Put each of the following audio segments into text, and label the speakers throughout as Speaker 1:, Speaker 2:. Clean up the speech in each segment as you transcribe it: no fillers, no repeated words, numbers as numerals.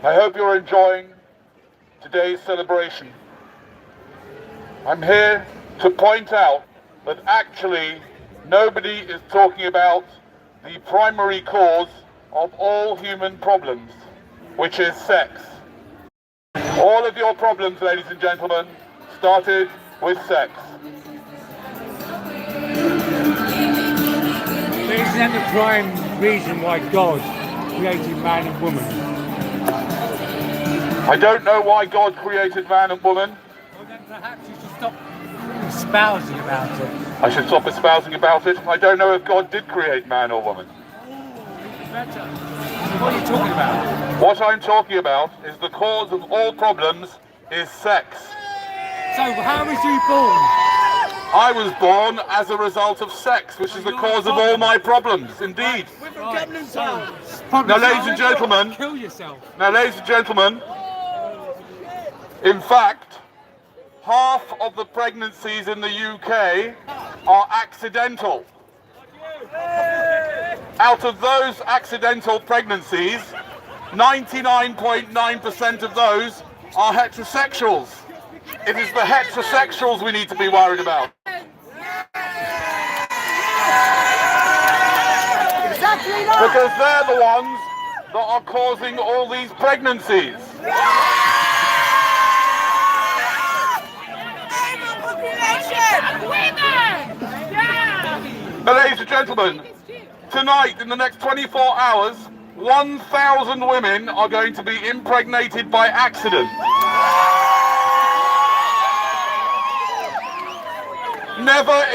Speaker 1: I hope you're enjoying today's celebration. I'm here to point out that actually nobody is talking about the primary cause of all human problems, which is sex. All of your problems, ladies and gentlemen, started with sex.
Speaker 2: Isn't that the prime reason why God created man and woman?
Speaker 1: I don't know why God created man and woman.
Speaker 2: Well, then perhaps you should stop espousing about it.
Speaker 1: I should stop espousing about it. I don't know if God did create man or woman.
Speaker 2: Better. So what are you talking about?
Speaker 1: What I'm talking about is the cause of all problems is sex.
Speaker 2: So how was you born?
Speaker 1: I was born as a result of sex, which is the cause of all my problems, indeed.
Speaker 2: Right. So,
Speaker 1: Now, ladies and gentlemen,
Speaker 2: kill yourself.
Speaker 1: Now, ladies and gentlemen, in fact, half of the pregnancies in the UK are accidental. Out of those accidental pregnancies, 99.9% of those are heterosexuals. It is the heterosexuals we need to be worried about. Because they're the ones that are causing all these pregnancies. Now, ladies and gentlemen, tonight, in the next 24 hours, 1,000 women are going to be impregnated by accident. Never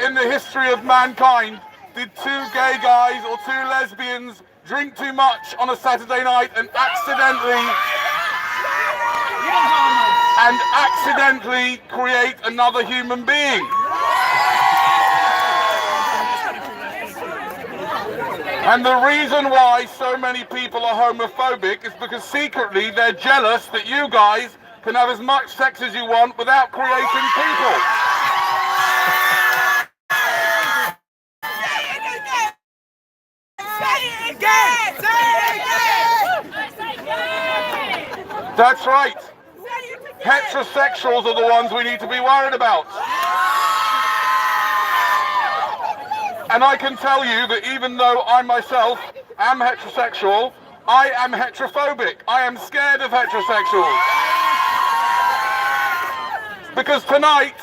Speaker 1: in the history of mankind did two gay guys or two lesbians drink too much on a Saturday night and accidentally create another human being. And the reason why so many people are homophobic is because secretly they're jealous that you guys can have as much sex as you want without creating people. That's right. Heterosexuals are the ones we need to be worried about. And I can tell you that even though I myself am heterosexual, I am heterophobic. I am scared of heterosexuals. Because tonight,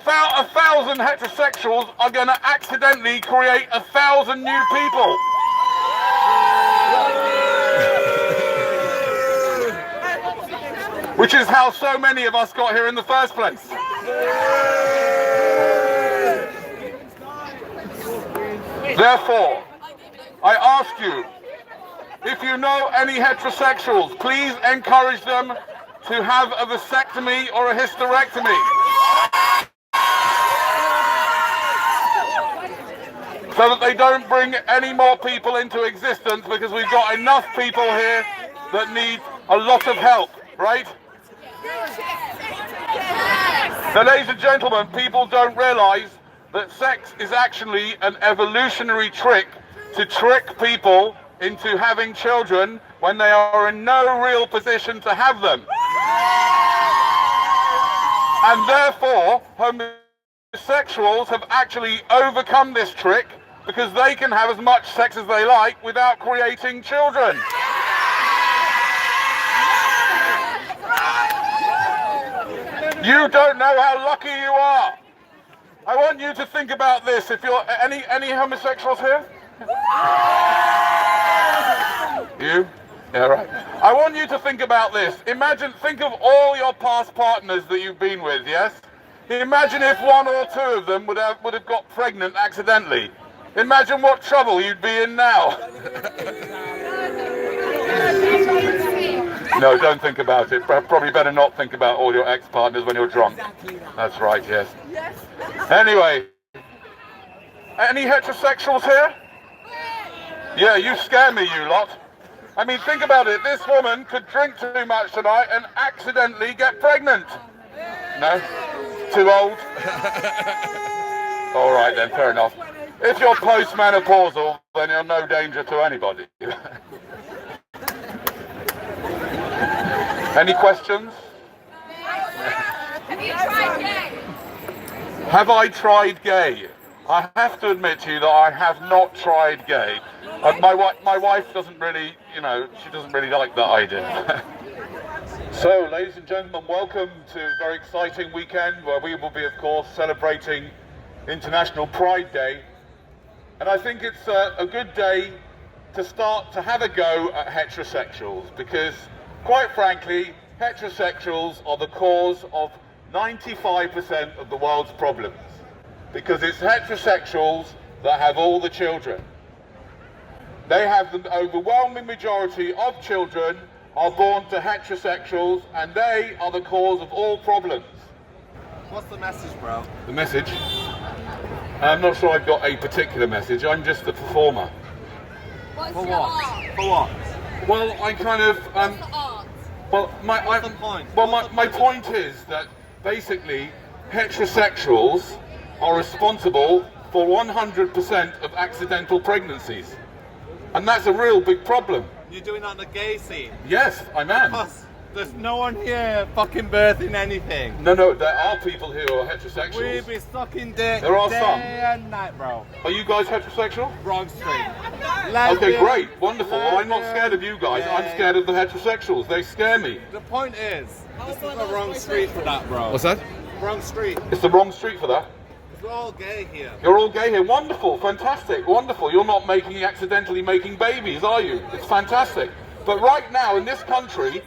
Speaker 1: 1,000 heterosexuals are going to accidentally create 1,000 new people. Which is how so many of us got here in the first place. Therefore, I ask you, if you know any heterosexuals, please encourage them to have a vasectomy or a hysterectomy. So that they don't bring any more people into existence, because we've got enough people here that need a lot of help, right? Now, ladies and gentlemen, people don't realize that sex is actually an evolutionary trick to trick people into having children when they are in no real position to have them. And therefore, homosexuals have actually overcome this trick because they can have as much sex as they like without creating children. You don't know how lucky you are. I want you to think about this. If you're any homosexuals here? You? Yeah, right. I want you to think about this. Think of all your past partners that you've been with, yes? Imagine if one or two of them would have got pregnant accidentally. Imagine what trouble you'd be in now. No, don't think about it. Probably better not think about all your ex-partners when you're drunk. That's right, yes. Anyway, any heterosexuals here? Yeah, you scare me, you lot. I mean, think about it. This woman could drink too much tonight and accidentally get pregnant. No? Too old? All right then, fair enough. If you're post-menopausal, then you're no danger to anybody. Any questions?
Speaker 3: Have you tried gay?
Speaker 1: Have I tried gay? I have to admit to you that I have not tried gay. My wife doesn't really, she doesn't really like that idea. So, ladies and gentlemen, welcome to a very exciting weekend where we will be, of course, celebrating International Pride Day. And I think it's a good day to start to have a go at heterosexuals, because, quite frankly, heterosexuals are the cause of 95% of the world's problems, because it's heterosexuals that have all the children. They have the overwhelming majority of children are born to heterosexuals, and they are the cause of all problems.
Speaker 4: What's the message, bro?
Speaker 1: The message? I'm not sure I've got a particular message, I'm just the performer.
Speaker 3: What's
Speaker 4: For
Speaker 3: your
Speaker 4: what?
Speaker 3: art?
Speaker 4: For what?
Speaker 1: Well, I kind of,
Speaker 3: What's the art?
Speaker 1: well,
Speaker 4: What's the point?
Speaker 1: Well,
Speaker 4: What's the
Speaker 1: my
Speaker 4: point?
Speaker 1: point is that basically heterosexuals are responsible for 100% of accidental pregnancies. And that's a real big problem.
Speaker 4: You're doing that on the gay scene?
Speaker 1: Yes, I am.
Speaker 4: Plus, there's no one here fucking birthing anything.
Speaker 1: No, there are people here who are heterosexuals.
Speaker 4: We be sucking dick
Speaker 1: There are
Speaker 4: day
Speaker 1: some.
Speaker 4: and night, bro.
Speaker 1: Are you guys heterosexual?
Speaker 4: Wrong street.
Speaker 1: Okay, great, wonderful. Well, I'm not scared of you guys. I'm
Speaker 4: Yeah.
Speaker 1: scared of the heterosexuals. They scare me.
Speaker 4: The point is, this is the wrong street for that, bro.
Speaker 1: What's that?
Speaker 4: Wrong street.
Speaker 1: It's the wrong street for that.
Speaker 4: We're all gay here.
Speaker 1: You're all gay here. Wonderful, fantastic, wonderful. You're not accidentally making babies, are you? It's fantastic. But right now in this country,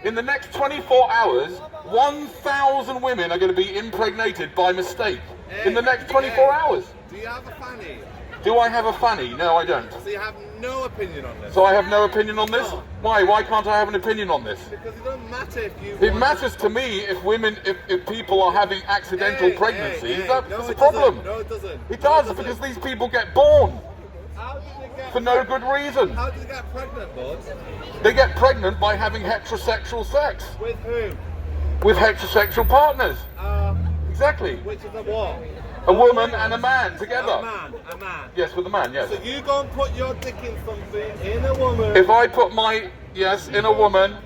Speaker 1: in the next 24 hours, 1,000 women are going to be impregnated by mistake. In the next 24 hours.
Speaker 4: Do you have a fanny?
Speaker 1: Do I have a fanny? No, I don't.
Speaker 4: So you have no opinion on this?
Speaker 1: So I have no opinion on this? Why? Why can't I have an opinion on this?
Speaker 4: Because it doesn't matter if you
Speaker 1: It
Speaker 4: want-
Speaker 1: matters to me if people are having accidental
Speaker 4: Hey,
Speaker 1: pregnancies.
Speaker 4: hey,
Speaker 1: That's
Speaker 4: no,
Speaker 1: a
Speaker 4: it
Speaker 1: problem.
Speaker 4: doesn't. No, it doesn't.
Speaker 1: It
Speaker 4: No,
Speaker 1: does,
Speaker 4: doesn't.
Speaker 1: because these people get born
Speaker 4: How did they get
Speaker 1: for no good reason.
Speaker 4: How did they get pregnant, bud?
Speaker 1: They get pregnant by having heterosexual sex
Speaker 4: With who?
Speaker 1: with heterosexual partners. Exactly.
Speaker 4: Which is a what?
Speaker 1: A woman and a man together.
Speaker 4: A man.
Speaker 1: Yes, with a man, yes.
Speaker 4: So you go and put your dick in something, in a woman.
Speaker 1: If I put my in a woman,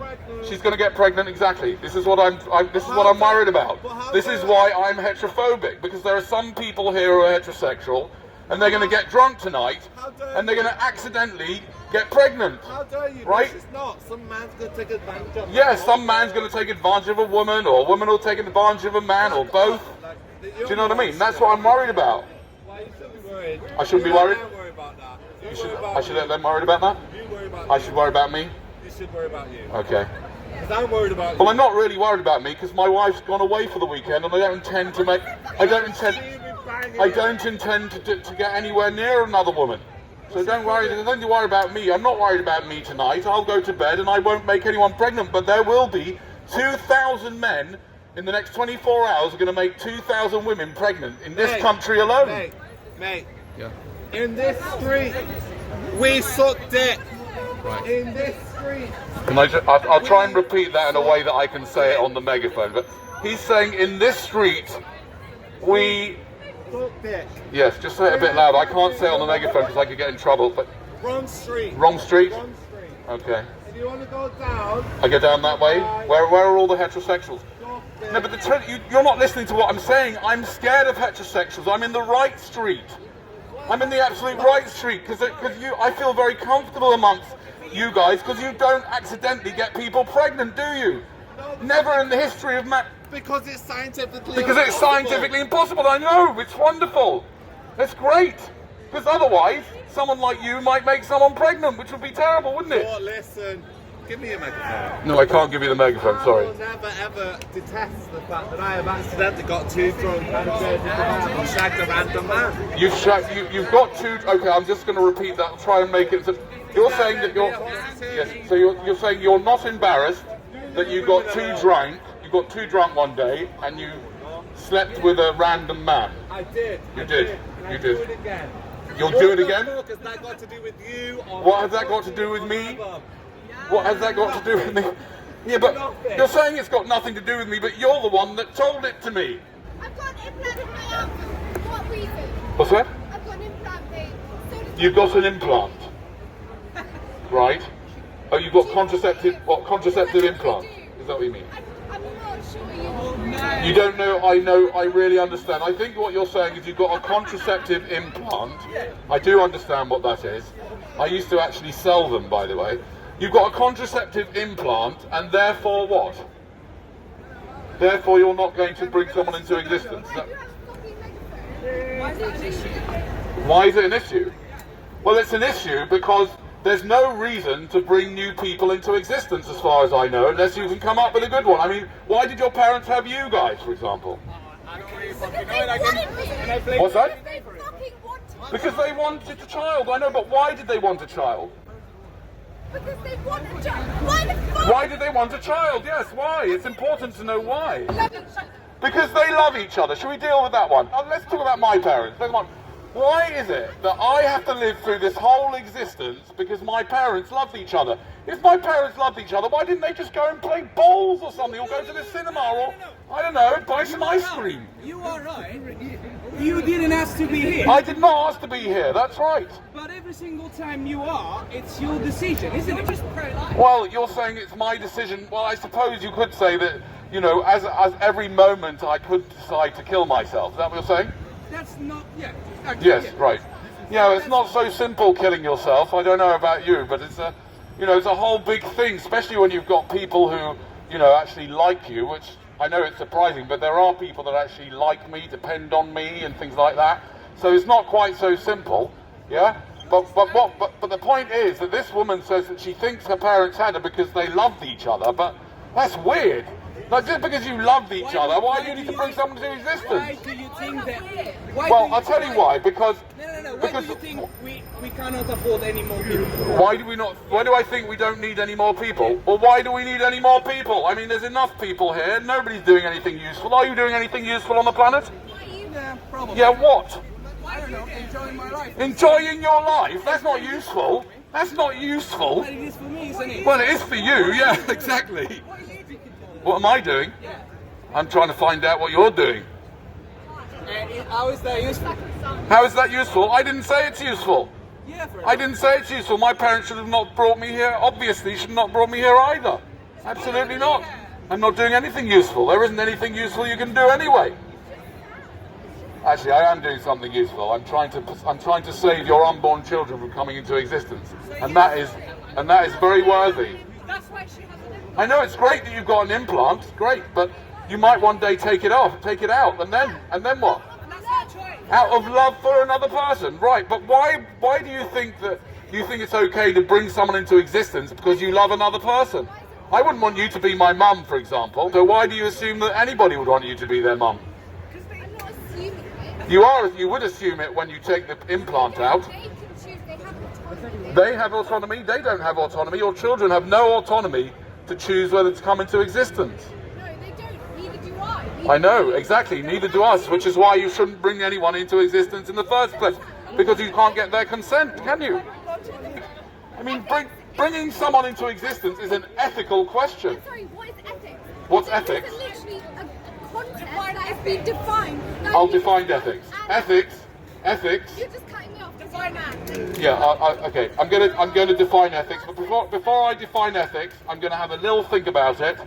Speaker 1: she's going to get pregnant. Exactly. This is what I'm worried about. This is why I'm heterophobic, because there are some people here who are heterosexual, and they're going to get drunk tonight, and they're going to accidentally get pregnant.
Speaker 4: How dare you?
Speaker 1: Right?
Speaker 4: It's not. Some man's going to take advantage of
Speaker 1: Yes, some man's going to take advantage of a woman, or a woman will take advantage of a man, or both. Do you know what I mean? That's what I'm worried about.
Speaker 4: Why you should be worried?
Speaker 1: I shouldn't be worried?
Speaker 4: Don't worry about that. You
Speaker 1: I
Speaker 4: worry
Speaker 1: should
Speaker 4: about
Speaker 1: let them worried about that?
Speaker 4: you. You worry about
Speaker 1: I
Speaker 4: you.
Speaker 1: should worry about me?
Speaker 4: You should worry about you.
Speaker 1: Okay.
Speaker 4: Because I'm worried about you.
Speaker 1: Well, I'm not really worried about me, because my wife's gone away for the weekend, and I don't intend to get anywhere near another woman. So don't worry about me. I'm not worried about me tonight. I'll go to bed and I won't make anyone pregnant, but there will be 2,000 men in the next 24 hours are going to make 2,000 women pregnant in this country alone.
Speaker 4: Mate.
Speaker 1: Yeah.
Speaker 4: In this street, we suck dick.
Speaker 1: Right.
Speaker 4: In this street.
Speaker 1: I'll try and repeat that in a way that I can say it on the megaphone, but he's saying in this street, we...
Speaker 4: Suck dick.
Speaker 1: Yes, just say it a bit louder. I can't say it on the megaphone because I could get in trouble, but...
Speaker 4: Wrong street.
Speaker 1: Wrong street?
Speaker 4: Wrong street.
Speaker 1: Okay.
Speaker 4: If you want to go down,
Speaker 1: I go down that way? Where are all the heterosexuals?
Speaker 4: suck dick.
Speaker 1: No, but you're not listening to what I'm saying. I'm scared of heterosexuals. I'm in the right street. I'm in the absolute right street because I feel very comfortable amongst you guys because you don't accidentally get people pregnant, do you? Never in the history of man.
Speaker 4: Because it's scientifically
Speaker 1: Because it's scientifically impossible. I know. It's wonderful. It's great. Because otherwise, someone like you might make someone pregnant, which would be terrible, wouldn't it?
Speaker 4: Oh, listen. Give me a microphone.
Speaker 1: No, I can't give you the megaphone. Sorry.
Speaker 4: I will never ever detest the fact that I have accidentally got too drunk and shagged a random man.
Speaker 1: You've got two. Okay, I'm just going to repeat that. I'll try and make it. You're saying that you're. Yes. So you're saying you're not embarrassed that you got too drunk. You got too drunk one day and you slept with a random man.
Speaker 4: I did.
Speaker 1: You did. You did.
Speaker 4: Do it again.
Speaker 1: You'll do it again?
Speaker 4: What has that got to do with you?
Speaker 1: What has that got to do with me? What has that got to do with me? Yeah, but you're saying it's got nothing to do with me, but you're the one that told it to me.
Speaker 3: I've got an implant in my arm. For what reason?
Speaker 1: What's that?
Speaker 3: I've got an implant, babe. So does
Speaker 1: You've got an implant. Right? Oh, you've got contraceptive implant. Is Is that what you mean?
Speaker 3: I'm not sure you.
Speaker 1: You don't know, I really understand. I think what you're saying is you've got a contraceptive implant. I do understand what that is. I used to actually sell them, by the way. You've got a contraceptive implant, and therefore what? Therefore you're not going to bring someone into existence.
Speaker 3: Why do you have a fucking megaphone? Why is that an issue?
Speaker 1: Why is it an issue? Well, it's an issue because there's no reason to bring new people into existence, as far as I know, unless you can come up with a good one. I mean, why did your parents have you guys, for example?
Speaker 4: I don't really fucking know it.
Speaker 1: What's that?
Speaker 3: They fucking wanted.
Speaker 1: Because they wanted a child. I know, but why did they want a child?
Speaker 3: Because they want a child. Why the fuck?
Speaker 1: Why did they want a child? Yes, why? It's important to know why.
Speaker 3: Love each other.
Speaker 1: Because they love each other. Should we deal with that one? Let's talk about my parents. Why is it that I have to live through this whole existence because my parents loved each other? If my parents loved each other, why didn't they just go and play bowls or something, or go to the cinema, or, I don't know, buy some ice cream?
Speaker 5: You are right. You didn't ask to be here.
Speaker 1: I did not ask to be here, that's right.
Speaker 5: But every single time you are, it's your decision, isn't it? Just pro-life.
Speaker 1: Well, you're saying it's my decision. Well, I suppose you could say that, you know, as every moment I could decide to kill myself. Is that what you're saying?
Speaker 5: That's not, yeah. Okay,
Speaker 1: Yes,
Speaker 5: yeah.
Speaker 1: right. Yeah, it's not so simple killing yourself. I don't know about you, but it's a, you know, it's a whole big thing, especially when you've got people who, you know, actually like you, which I know it's surprising, but there are people that actually like me, depend on me, and things like that. So it's not quite so simple, yeah. But the point is that this woman says that she thinks her parents had her because they loved each other, but that's weird. Like, just because you loved each other, why do you need to bring someone into
Speaker 5: Why
Speaker 1: existence?
Speaker 5: do you think that? Why
Speaker 1: Well,
Speaker 5: do
Speaker 1: I'll tell you why. Because
Speaker 5: No. Why
Speaker 1: because
Speaker 5: do you think we cannot afford any more people?
Speaker 1: why do we not? Why do I think we don't need any more people? Well, why do we need any more people? I mean, there's enough people here. Nobody's doing anything useful. Are you doing anything useful on the planet?
Speaker 5: Yeah, probably.
Speaker 1: Yeah, what?
Speaker 5: I don't know. Enjoying my life.
Speaker 1: Enjoying your life? That's not useful. That's not useful.
Speaker 5: But it is for me, isn't it?
Speaker 1: Well, it is for you. Yeah, exactly.
Speaker 5: What are you thinking?
Speaker 1: What am I doing? I'm trying to find out what you're doing.
Speaker 5: How is that useful?
Speaker 1: How is that useful? I didn't say it's useful.
Speaker 5: Yeah, for
Speaker 1: I didn't say it's useful. My parents should have not brought me here. Obviously, should not brought me here either. Absolutely not. I'm not doing anything useful. There isn't anything useful you can do anyway. Actually, I am doing something useful. I'm trying to save your unborn children from coming into existence, and that is very worthy.
Speaker 3: That's why she has an implant.
Speaker 1: I know it's great that you've got an implant. It's great, but you might one day take it out, and then what?
Speaker 3: That's her choice.
Speaker 1: Out of love for another person, right? But why do you think it's okay to bring someone into existence because you love another person? I wouldn't want you to be my mum, for example. So why do you assume that anybody would want you to be their mum?
Speaker 3: I'm not assuming it.
Speaker 1: You would assume it when you take the implant out.
Speaker 3: They can choose. They have autonomy.
Speaker 1: They have autonomy. They don't have autonomy. Your children have no autonomy to choose whether to come into existence.
Speaker 3: No, they don't. Neither do I.
Speaker 1: I know, exactly. Neither do us, which is why you shouldn't bring anyone into existence in the first place, because you can't get their consent, can you? I mean, bringing someone into existence is an ethical question.
Speaker 3: I'm sorry, what is ethics?
Speaker 1: What's
Speaker 3: Ethics
Speaker 1: ethics?
Speaker 3: is literally a concept that has been defined. Now
Speaker 1: I'll
Speaker 3: you-
Speaker 1: define ethics. Ethics.
Speaker 3: You're just cutting me off. Define that.
Speaker 1: Yeah, okay. I'm gonna define ethics, but before I define ethics, I'm gonna have a little think about it,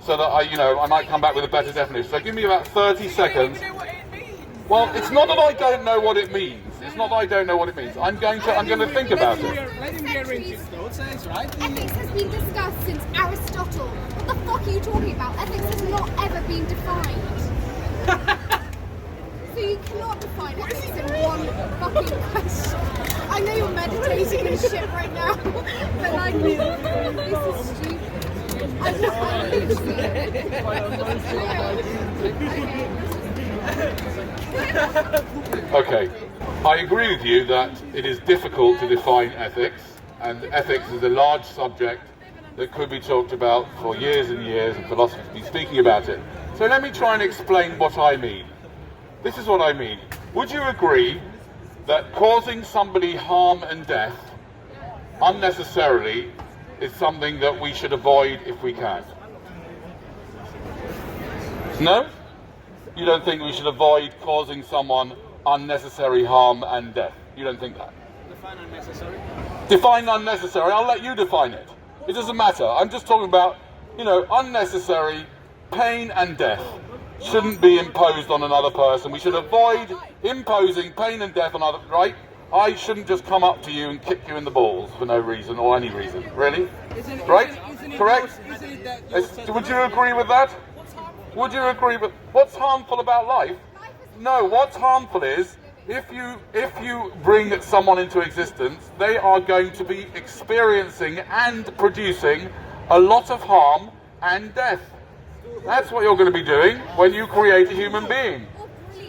Speaker 1: so that I might come back with a better definition. So give me about 30 seconds.
Speaker 5: You know what it means.
Speaker 1: Well, it's not that I don't know what it means. It's not that I don't know what it means. I'm going to think about it.
Speaker 5: Let him arrange his thoughts, that's right.
Speaker 3: Ethics has been discussed since Aristotle. What the fuck are you talking about? Ethics has not ever been defined. So you cannot define ethics in one fucking question. I know you're meditating and shit right now, but like, this is stupid. I'm
Speaker 1: Okay. I agree with you that it is difficult to define ethics, and ethics is a large subject that could be talked about for years and years, and philosophers be speaking about it. So let me try and explain what I mean. This is what I mean. Would you agree that causing somebody harm and death unnecessarily is something that we should avoid if we can? No? You don't think we should avoid causing someone unnecessary harm and death? You don't think that?
Speaker 5: Define unnecessary.
Speaker 1: Define unnecessary. I'll let you define it. It doesn't matter. I'm just talking about you know, unnecessary pain and death shouldn't be imposed on another person. We should avoid imposing pain and death on other, right? I shouldn't just come up to you and kick you in the balls for no reason or any reason. Really? Right? Correct? Would you agree with that? Would you agree with what's harmful about life? No, what's harmful is if you bring someone into existence, they are going to be experiencing and producing a lot of harm and death. That's what you're going to be doing when you create a human being.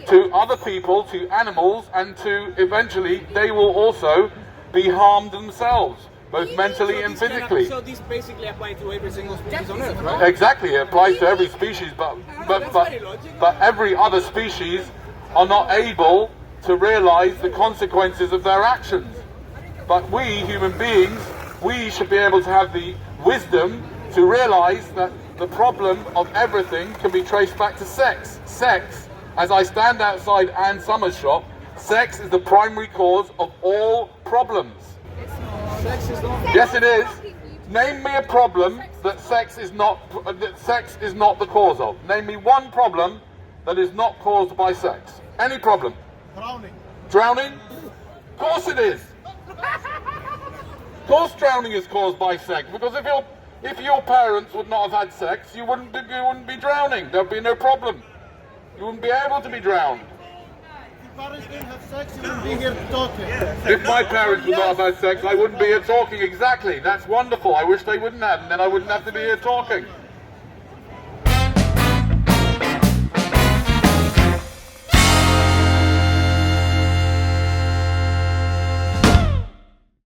Speaker 1: To other people, to animals, and to eventually they will also be harmed themselves, both mentally and physically.
Speaker 5: So this basically applies to every single species on Earth, right?
Speaker 1: Exactly, it applies to every species, but every other species are not able to realize the consequences of their actions. But we, human beings, we should be able to have the wisdom to realize that the problem of everything can be traced back to sex. Sex, as I stand outside Ann Summers' shop, sex is the primary cause of all problems. Yes, it is. Name me a problem that sex is not the cause of. Name me one problem that is not caused by sex. Any problem.
Speaker 6: Drowning.
Speaker 1: Drowning? Of course it is. Of course drowning is caused by sex, because if your parents would not have had sex, you wouldn't be drowning. There'd be no problem. You wouldn't be able to be drowned.
Speaker 6: If parents didn't have sex, you wouldn't be here talking.
Speaker 1: If my parents would not have had sex, I wouldn't be here talking. Exactly. That's wonderful. I wish they wouldn't have, and then I wouldn't have to be here talking.